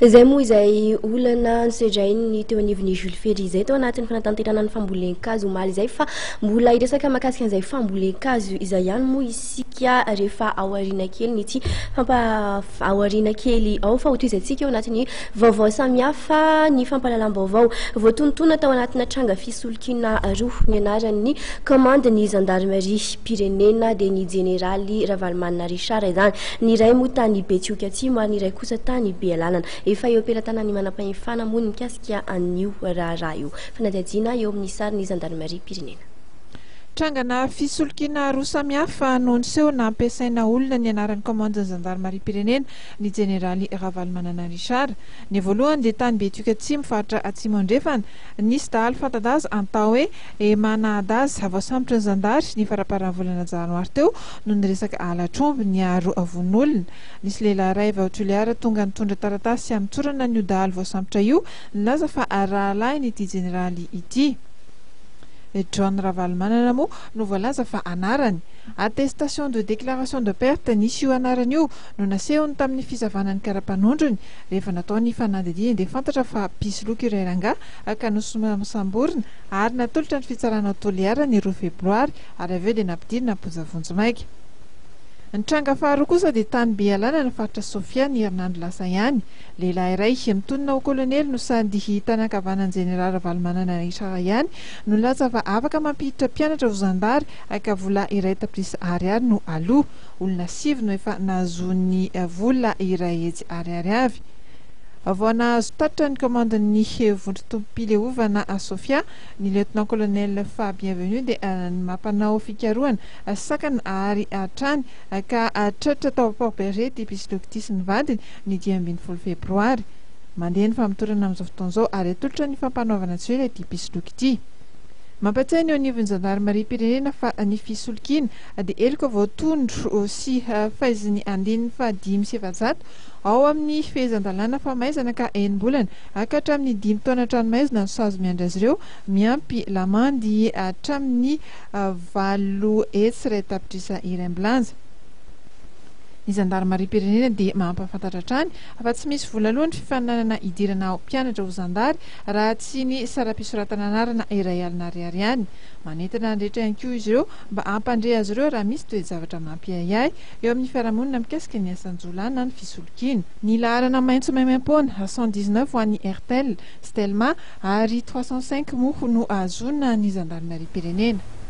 Zay moa izay olana nisedrainy teo anivon'ny Jules Ferry zay tao anatin'ny fanatanterana ny fambolen-kazo omaly zay fa mbola iresaka mahakasika an'izay fambolen-kazo izay ihany moa isika rehefa ao aoriana kely ny ty ao aoriana kely ao fa hotoizantsika eo anatin'ny vaovao samihafa ny fampahalalam-baovao voatonotoana tao anatina tranga fisolokina roa ny anaran'ny commande ny gendarmerie pirenena dia ny jeneraly Ravalomanana Richard izany ny iray moa tany Betioka Atsimo ary ny iray kosa tany Bealanana efa eo ampelantanany manam-pahefana moa ny mikasika an'io raharaha io fanadihadiana eo amin'ny sarin'ny gendarmerie pirenena. Trangana fisolokina roa samihafa no niseho nampiasaina olona ny anaran'ny commande gendarmerie pirenena ny jeneraly Ravalomanana Richard. Ny voalohany dia tany Betioka Atsimo faritra Atsimo andrefana nisy dahalo fantadaza antao hoe manahadaza voasambotra ny zandary ny faraparan'ny volana janoary teo no niresaka alatromby ny aro avon'olona. Nisy lehilahy iray vaotoliara tonga nitondra taratasy amin'ny tsorana n'io dahalo voasambotra io nilaza fa rahalahy n'ity jeneraly ity. John Ravalomanana moa no voalaza fa anarany attestation de déclaration de perte nisy io anarany io no nasehony tamin'ny fizavanany karapanondrony rehefa natao ny fanadidiny dia fantatra fa pisy loka iray rangaha ka nosamborina ary natolotra ny fitsarana toliara ny 2 febroary ary aveo dia nampidirina Amponjavonjy maika. Ny tranga faharoa kosa dia tany Bealanana faritra Sofia ny herinandro lasa ihany. Lehilahy iray mitonona ho kolonely no sandy hitanakavanan'ny jeneraly Ravalomanana Richard ihany no laza fa afaka mampiditra mpianatra ho zandary ka vola iray tapitrisa ariary no aloha. Olona 7 no efa nahazoany vola iray hetsy ariary avy. Vao nahazo tatitra ny commande-ny vondron-tompileovana a Sofia ny lieutenant colonel fa bienvenu dia mampanao fikaroana sakana ary atrany ka tratra tao Port Berger ty Pisilokity sy ny vadiny ny 12 febroary. Mandeha ny famitorana amin'izao fotoan'izao ary atolotra ny fampanaovana tsoela ty Pisilokity. Mampatsiahy ny anivon'ny gendarmerie pirenena fa ny fisolokina dia eloko voatondro sy fahaiziny andininy fa 5,700 ao amin'ny fehezan-dalàna famaizana ka enim-bolana hatramin'ny 5 taona tranomaizina no sazo miandry azy ireo miampy lamandy hatramin'ny 8 hetsy iray tapitrisa iray ambulance. Ny gendarmerie pirenena dia mampafantatra hatrany fa tsy misy vola aloha ny fifaninanana idirana mpianatra ho zandary raha tsy ny sara-pisoratana anarana iray alina ariary ihany. Manentana andretra ihany koa izy ireo mba hampandre azy ireo raha misy toe-javatra mampiahiahy eo amin'ny fiarahamonina mikasika ny asan-jolana ny fisolokina. Ny laharana maitso maimaim-poana 119 ho an'ny Airtel, Stelma ary 305 moa no ahazona ny gendarmerie pirenena.